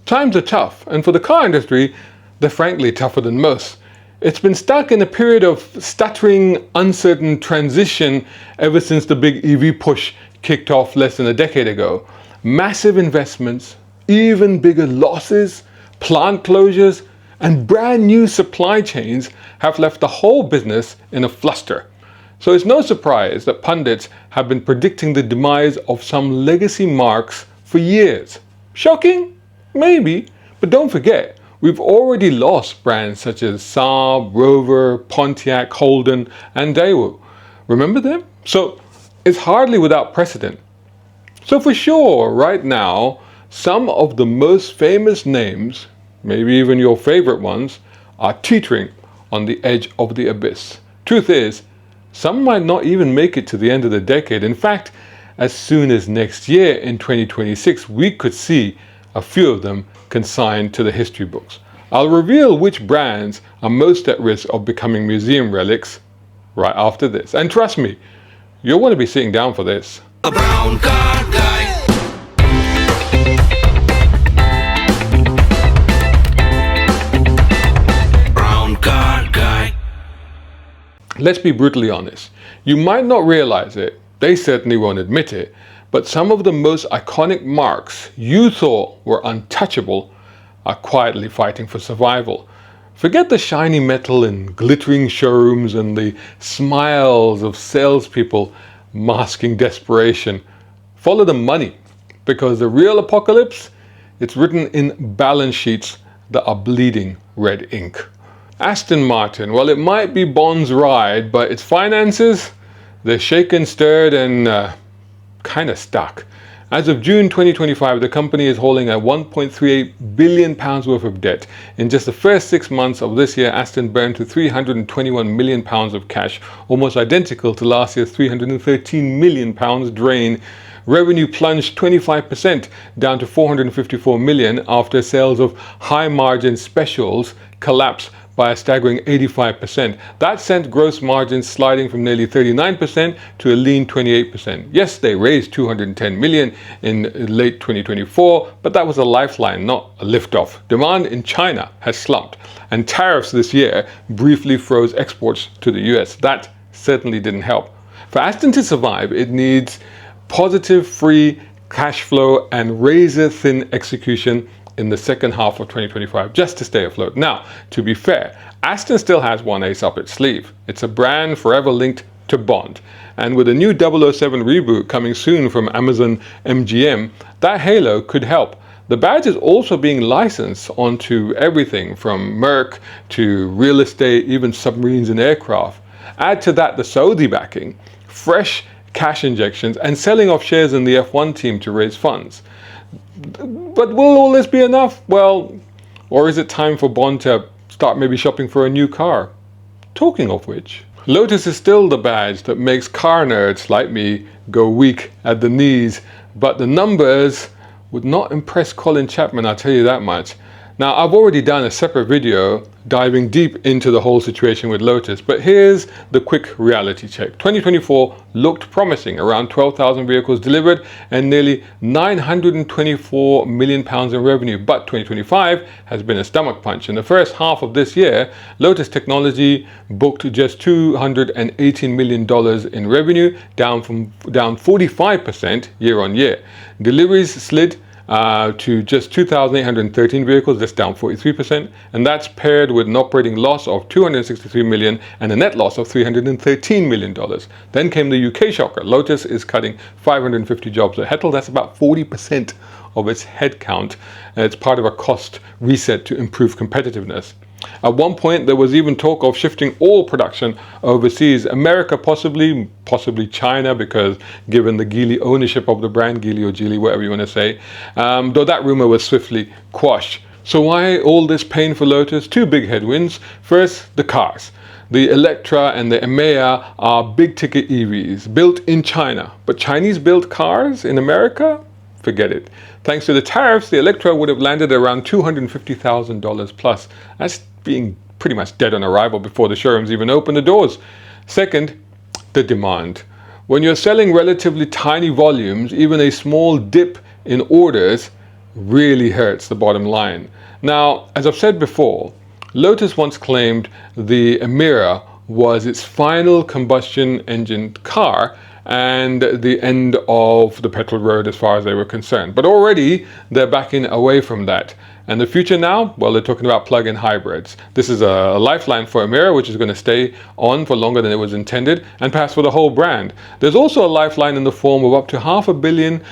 Times are tough, and for the car industry, they're frankly tougher than most. It's been stuck in a period of stuttering, uncertain transition ever since the big EV push kicked off less than a decade ago. Massive investments, even bigger losses, plant closures, and brand new supply chains have left the whole business in a fluster. So it's no surprise that pundits have been predicting the demise of some legacy marques for years. Shocking? Maybe, but don't forget, we've already lost brands such as Saab, Rover, Pontiac, Holden, and Daewoo. Remember them? So it's hardly without precedent. So for sure, right now, some of the most famous names, maybe even your favorite ones, are teetering on the edge of the abyss. Truth is, some might not even make it to the end of the decade. In fact, as soon as next year in 2026, we could see a few of them consigned to the history books. I'll reveal which brands are most at risk of becoming museum relics right after this. And trust me, you'll want to be sitting down for this. A brown car guy. Brown car guy. Let's be brutally honest. You might not realize it, they certainly won't admit it, but some of the most iconic marques you thought were untouchable are quietly fighting for survival. Forget the shiny metal in glittering showrooms and the smiles of salespeople masking desperation. Follow the money, because the real apocalypse, it's written in balance sheets that are bleeding red ink. Aston Martin, well, it might be Bond's ride, but its finances, they're shaken, stirred, and kind of stuck. As of June 2025, the company is holding a £1.38 billion worth of debt. In just the first 6 months of this year, Aston burned to £321 million of cash, almost identical to last year's £313 million drain. Revenue plunged 25% down to £454 million after sales of high-margin specials collapsed by a staggering 85%. That sent gross margins sliding from nearly 39% to a lean 28%. Yes, they raised $210 million in late 2024, but that was a lifeline, not a liftoff. Demand in China has slumped, and tariffs this year briefly froze exports to the US. That certainly didn't help. For Aston to survive, it needs positive free cash flow and razor-thin execution in the second half of 2025 just to stay afloat. Now, to be fair, Aston still has one ace up its sleeve. It's a brand forever linked to Bond. And with a new 007 reboot coming soon from Amazon MGM, that halo could help. The badge is also being licensed onto everything from marque to real estate, even submarines and aircraft. Add to that the Saudi backing, fresh cash injections, and selling off shares in the F1 team to raise funds. But will all this be enough? Well, or is it time for Bond to start maybe shopping for a new car? Talking of which, Lotus is still the badge that makes car nerds like me go weak at the knees, but the numbers would not impress Colin Chapman, I'll tell you that much. Now, I've already done a separate video diving deep into the whole situation with Lotus, but here's the quick reality check. 2024 looked promising, around 12,000 vehicles delivered and nearly £924 million in revenue. But 2025 has been a stomach punch. In the first half of this year, Lotus Technology booked just $218 million in revenue, down 45% year on year. Deliveries slid to just 2,813 vehicles, that's down 43%, and that's paired with an operating loss of $263 million and a net loss of $313 million. Then came the UK shocker. Lotus is cutting 550 jobs at Hettel. That's about 40% of its headcount, and it's part of a cost reset to improve competitiveness. At one point, there was even talk of shifting all production overseas. America, possibly China, because given the Geely ownership of the brand, Geely or Geely, whatever you want to say, though that rumor was swiftly quashed. So why all this pain for Lotus? Two big headwinds. First, the cars. The Electra and the Emea are big-ticket EVs built in China, but Chinese-built cars in America? Forget it. Thanks to the tariffs, the Electra would have landed around $250,000 plus. That's being pretty much dead on arrival before the showrooms even open the doors. Second, the demand. When you're selling relatively tiny volumes, even a small dip in orders really hurts the bottom line. Now, as I've said before, Lotus once claimed the Emira was its final combustion engine car and the end of the petrol road as far as they were concerned. But already they're backing away from that. And the future now, well, they're talking about plug-in hybrids. This is a lifeline for Emira, which is going to stay on for longer than it was intended, and perhaps for the whole brand. There's also a lifeline in the form of up to $500 million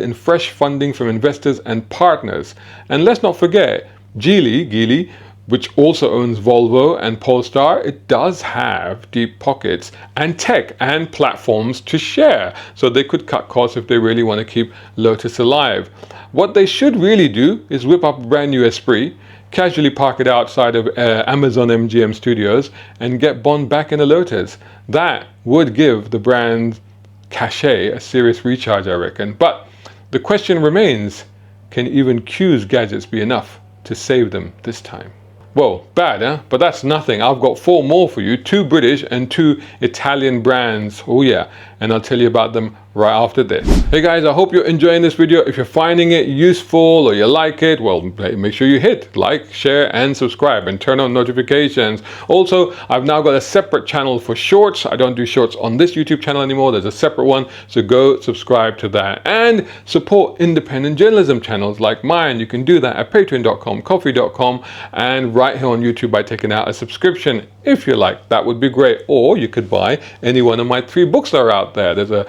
in fresh funding from investors and partners. And let's not forget, Geely, which also owns Volvo and Polestar, it does have deep pockets and tech and platforms to share. So they could cut costs if they really want to keep Lotus alive. What they should really do is whip up a brand new Esprit, casually park it outside of Amazon MGM Studios, and get Bond back in a Lotus. That would give the brand cachet a serious recharge, I reckon. But the question remains, can even Q's gadgets be enough to save them this time? Well, bad, huh? But that's nothing. I've got 4 more for you, 2 British and 2 Italian brands. Oh yeah, and I'll tell you about them right after this. Hey guys, I hope you're enjoying this video. If you're finding it useful or you like it, well, make sure you hit like, share, and subscribe, and turn on notifications. Also, I've now got a separate channel for shorts. I don't do shorts on this YouTube channel anymore. There's a separate one, so go subscribe to that. And support independent journalism channels like mine. You can do that at patreon.com, coffee.com, and right here on YouTube by taking out a subscription. If you like, that would be great. Or you could buy any one of my 3 books that are out there. There's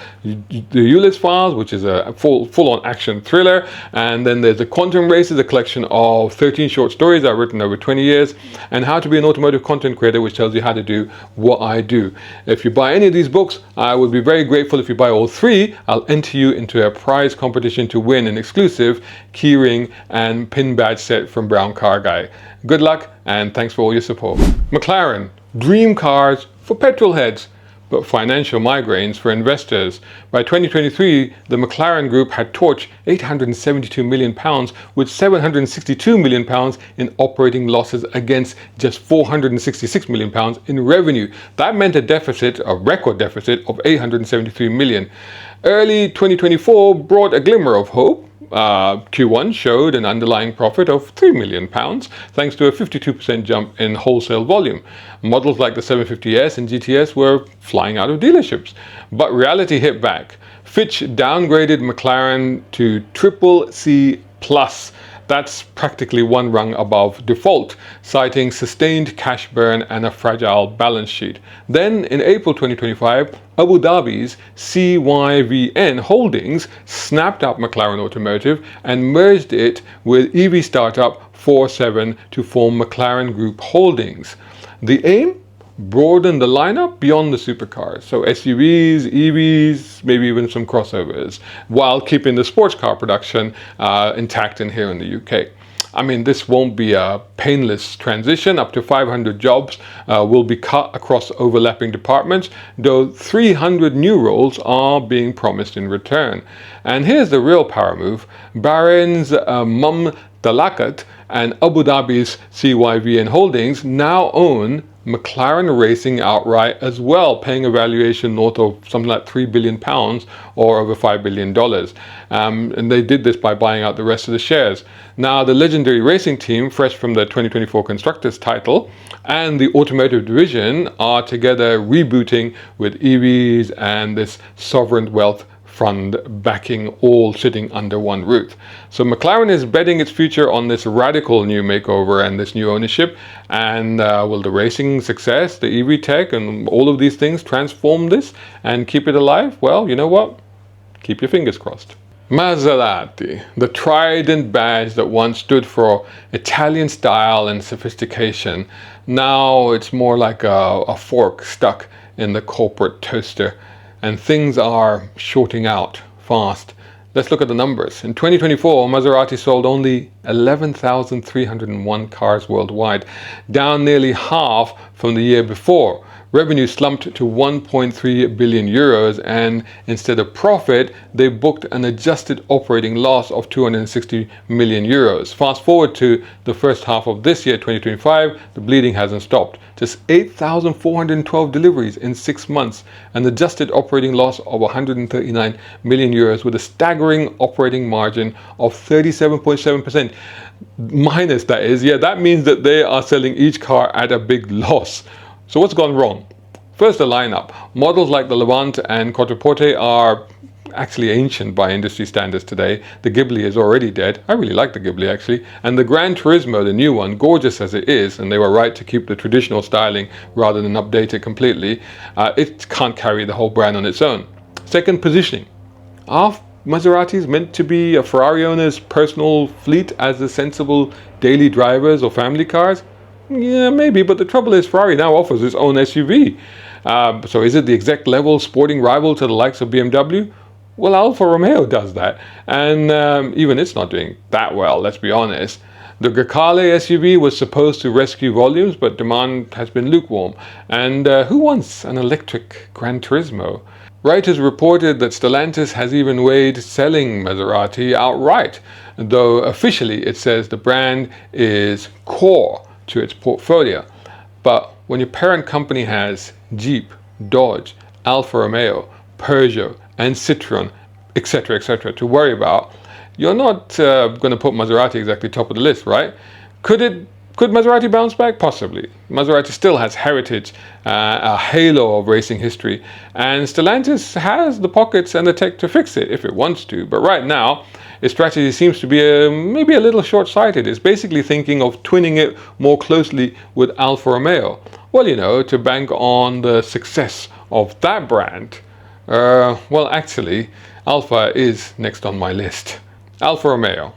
the Ulysses Files, which is a full-on action thriller, and then there's the Quantum Races, a collection of 13 short stories I've written over 20 years, and How to Be an Automotive Content Creator, which tells you how to do what I do. If you buy any of these books, I would be very grateful. If you buy all 3, I'll enter you into a prize competition to win an exclusive keyring and pin badge set from Brown Car Guy. Good luck, and thanks for all your support. McLaren, dream cars for petrol heads, but financial migraines for investors. By 2023, the McLaren Group had torched £872 million with £762 million in operating losses against just £466 million in revenue. That meant a record deficit of £873 million. Early 2024 brought a glimmer of hope. Q1 showed an underlying profit of £3 million thanks to a 52% jump in wholesale volume. Models like the 750S and GTS were flying out of dealerships. But reality hit back. Fitch downgraded McLaren to CCC+. That's practically 1 rung above default, citing sustained cash burn and a fragile balance sheet. Then, in April 2025, Abu Dhabi's CYVN Holdings snapped up McLaren Automotive and merged it with EV startup 47 to form McLaren Group Holdings. The aim? Broaden the lineup beyond the supercars, so SUVs, EVs, maybe even some crossovers, while keeping the sports car production intact in here in the UK. I mean, this won't be a painless transition. Up to 500 jobs will be cut across overlapping departments, though 300 new roles are being promised in return. And here's the real power move. Bahrain's Mumtalakat and Abu Dhabi's CYVN Holdings now own McLaren Racing outright as well, paying a valuation north of something like £3 billion or over $5 billion. And they did this by buying out the rest of the shares. Now, the legendary racing team, fresh from the 2024 Constructors title, and the automotive division are together rebooting with EVs and this sovereign wealth fund backing, all sitting under one roof. So McLaren is betting its future on this radical new makeover and this new ownership. And will the racing success, the EV tech, and all of these things transform this and keep it alive? Well, you know what? Keep your fingers crossed. Maserati, the trident badge that once stood for Italian style and sophistication. Now it's more like a fork stuck in the corporate toaster. And things are shorting out fast. Let's look at the numbers. In 2024, Maserati sold only 11,301 cars worldwide, down nearly half from the year before. Revenue slumped to 1.3 billion euros, and instead of profit, they booked an adjusted operating loss of 260 million euros. Fast forward to the first half of this year, 2025, the bleeding hasn't stopped. Just 8,412 deliveries in 6 months, an adjusted operating loss of 139 million euros with a staggering operating margin of 37.7%. Minus, that is. Yeah, that means that they are selling each car at a big loss. So what's gone wrong? First, the lineup. Models like the Levante and Quattroporte are actually ancient by industry standards today. The Ghibli is already dead. I really like the Ghibli actually. And the Gran Turismo, the new one, gorgeous as it is, and they were right to keep the traditional styling rather than update it completely, it can't carry the whole brand on its own. Second, positioning. Are Maseratis meant to be a Ferrari owner's personal fleet as the sensible daily drivers or family cars? Yeah, maybe, but the trouble is Ferrari now offers its own SUV. So is it the exact level sporting rival to the likes of BMW? Well, Alfa Romeo does that, and even it's not doing that well, let's be honest. The Grecale SUV was supposed to rescue volumes, but demand has been lukewarm. And who wants an electric Gran Turismo? Reuters reported that Stellantis has even weighed selling Maserati outright, though officially it says the brand is core to its portfolio. But when your parent company has Jeep, Dodge, Alfa Romeo, Peugeot and Citroën, etc., to worry about, you're not going to put Maserati exactly top of the list, right? Could Maserati bounce back? Possibly. Maserati still has heritage, a halo of racing history, and Stellantis has the pockets and the tech to fix it if it wants to. But right now, its strategy seems to be maybe a little short-sighted. It's basically thinking of twinning it more closely with Alfa Romeo. Well, you know, to bank on the success of that brand. Well, actually, Alfa is next on my list. Alfa Romeo,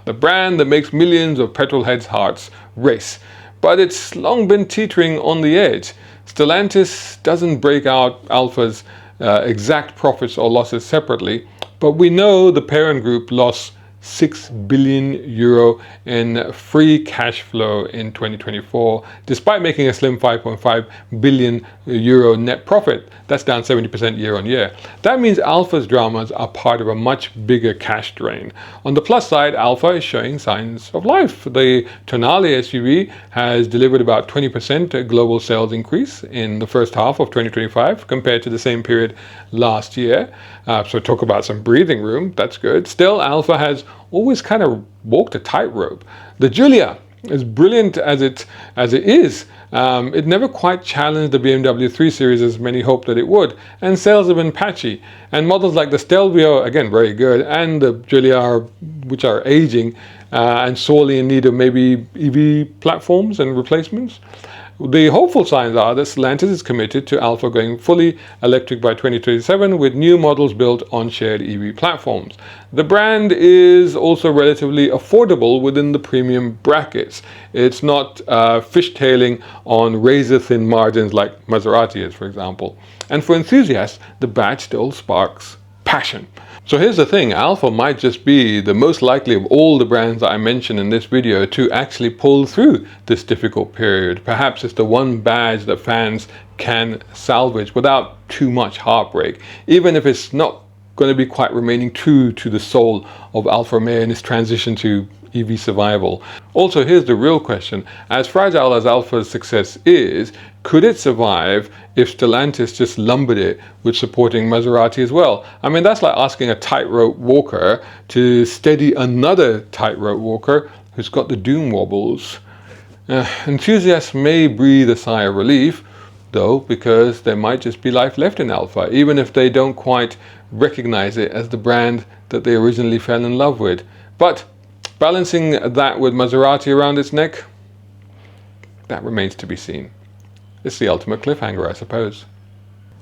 the brand that makes millions of petrolheads' hearts race. But it's long been teetering on the edge. Stellantis doesn't break out Alfa's exact profits or losses separately, but we know the parent group lost 6 billion euro in free cash flow in 2024, despite making a slim 5.5 billion euro net profit. That's down 70% year on year. That means Alfa's dramas are part of a much bigger cash drain. On the plus side, Alfa is showing signs of life. The Tonale SUV has delivered about 20% global sales increase in the first half of 2025 compared to the same period last year. So talk about some breathing room. That's good. Still, Alfa has always kind of walked a tightrope. The Giulia, as brilliant as it is, it never quite challenged the BMW 3 Series as many hoped that it would, and sales have been patchy. And models like the Stelvio, again very good, and the Giulia, which are aging and sorely in need of maybe EV platforms and replacements. The hopeful signs are that Stellantis is committed to Alfa going fully electric by 2027 with new models built on shared EV platforms. The brand is also relatively affordable within the premium brackets. It's not fishtailing on razor-thin margins like Maserati is, for example. And for enthusiasts, the badge still sparks passion. So here's the thing, Alfa might just be the most likely of all the brands that I mentioned in this video to actually pull through this difficult period. Perhaps it's the one badge that fans can salvage without too much heartbreak, even if it's not going to be quite remaining true to the soul of Alfa Romeo in its transition to EV survival. Also, here's the real question. As fragile as Alfa's success is, could it survive if Stellantis just lumbered it with supporting Maserati as well? I mean, that's like asking a tightrope walker to steady another tightrope walker who's got the doom wobbles. Enthusiasts may breathe a sigh of relief, though, because there might just be life left in Alfa, even if they don't quite recognize it as the brand that they originally fell in love with. But balancing that with Maserati around its neck, that remains to be seen. It's the ultimate cliffhanger, I suppose.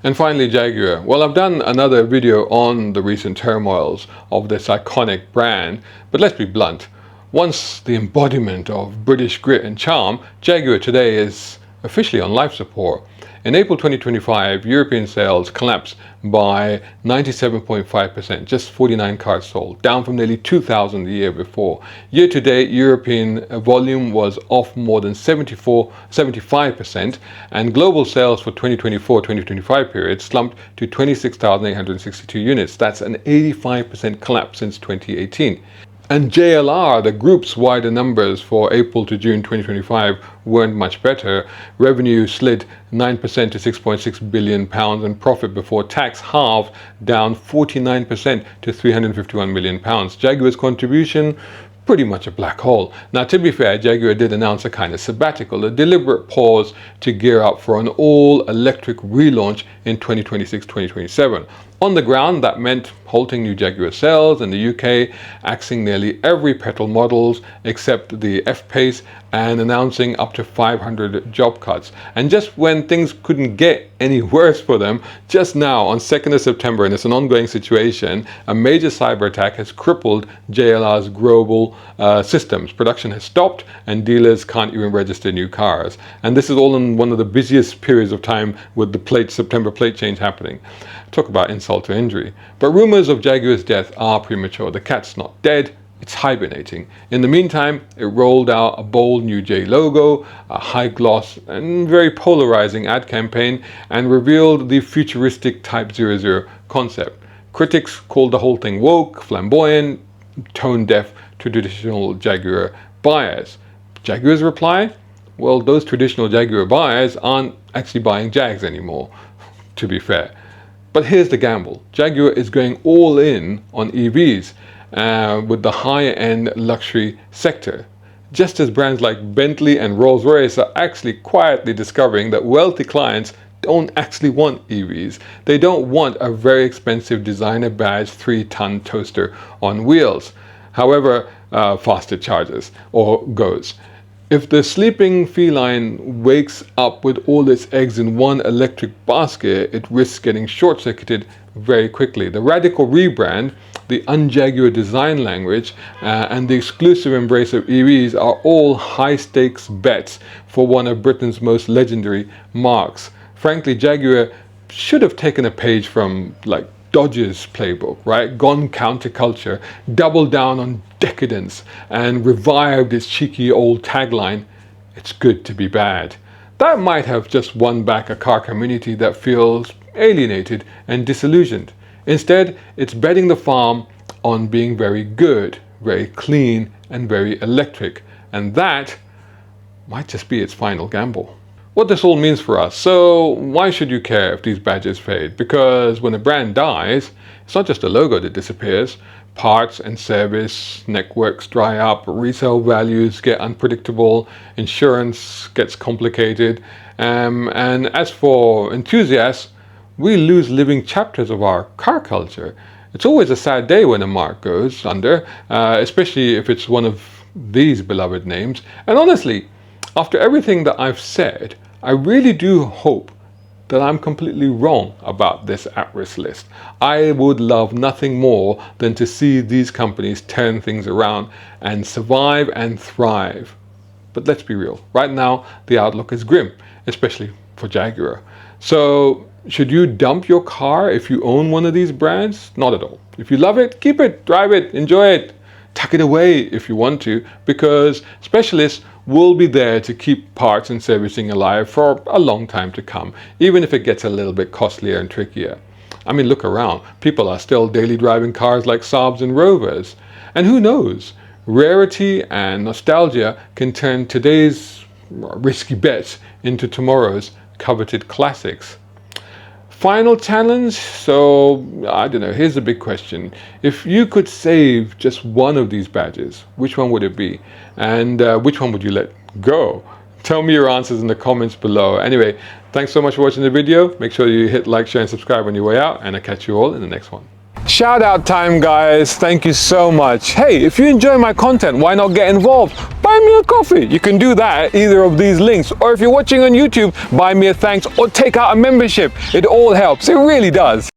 And finally, Jaguar. Well, I've done another video on the recent turmoils of this iconic brand, but let's be blunt. Once the embodiment of British grit and charm, Jaguar today is officially on life support. In April 2025, European sales collapsed by 97.5%, just 49 cars sold, down from nearly 2,000 the year before. Year to date, European volume was off more than 75%, and global sales for 2024-2025 period slumped to 26,862 units. That's an 85% collapse since 2018. And JLR, the group's wider numbers for April to June 2025 weren't much better. Revenue slid 9% to £6.6 billion and profit before tax halved, down 49% to £351 million. Jaguar's contribution, pretty much a black hole. Now, to be fair, Jaguar did announce a kind of sabbatical, a deliberate pause to gear up for an all-electric relaunch in 2026-2027. On the ground, that meant halting new Jaguar sales in the UK, axing nearly every petrol models except the F-Pace, and announcing up to 500 job cuts. And just when things couldn't get any worse for them, just now on 2nd of September, and it's an ongoing situation, a major cyber attack has crippled JLR's global systems. Production has stopped and dealers can't even register new cars. And this is all in one of the busiest periods of time with the September plate change happening. Talk about insult to injury. But rumors of Jaguar's death are premature. The cat's not dead, it's hibernating. In the meantime, it rolled out a bold new J logo, a high gloss and very polarizing ad campaign, and revealed the futuristic Type 00 concept. Critics called the whole thing woke, flamboyant, tone deaf to traditional Jaguar buyers. Jaguar's reply? Well, those traditional Jaguar buyers aren't actually buying Jags anymore, to be fair. But here's the gamble. Jaguar is going all in on EVs with the high-end luxury sector. Just as brands like Bentley and Rolls-Royce are actually quietly discovering that wealthy clients don't actually want EVs. They don't want a very expensive designer badge 3-ton toaster on wheels, however fast it charges or goes. If the sleeping feline wakes up with all its eggs in one electric basket, it risks getting short-circuited very quickly. The radical rebrand, the un-Jaguar design language, and the exclusive embrace of EVs are all high-stakes bets for one of Britain's most legendary marques. Frankly, Jaguar should have taken a page from Dodge's playbook, right? Gone counterculture, doubled down on decadence, and revived its cheeky old tagline, "It's good to be bad." That might have just won back a car community that feels alienated and disillusioned. Instead, it's betting the farm on being very good, very clean, and very electric. And that might just be its final gamble. What this all means for us. So why should you care if these badges fade? Because when a brand dies, it's not just the logo that disappears. Parts and service networks dry up, resale values get unpredictable, insurance gets complicated, and as for enthusiasts, we lose living chapters of our car culture. It's always a sad day when a marque goes under, especially if it's one of these beloved names. And honestly, after everything that I've said, I really do hope that I'm completely wrong about this at-risk list. I would love nothing more than to see these companies turn things around and survive and thrive. But let's be real, right now the outlook is grim, especially for Jaguar. So should you dump your car if you own one of these brands? Not at all. If you love it, keep it, drive it, enjoy it. Tuck it away if you want to, because specialists will be there to keep parts and servicing alive for a long time to come, even if it gets a little bit costlier and trickier. I mean, look around. People are still daily driving cars like Saabs and Rovers. And who knows? Rarity and nostalgia can turn today's risky bets into tomorrow's coveted classics. Final challenge, so I don't know, here's the big question. If you could save just one of these badges, which one would it be? And which one would you let go? Tell me your answers in the comments below. Anyway, thanks so much for watching the video. Make sure you hit like, share and subscribe on your way out, and I'll catch you all in the next one. Shout out time, guys. Thank you so much. Hey, if you enjoy my content, why not get involved? Buy me a coffee. You can do that at either of these links. Or if you're watching on YouTube, buy me a thanks or take out a membership. It all helps. It really does.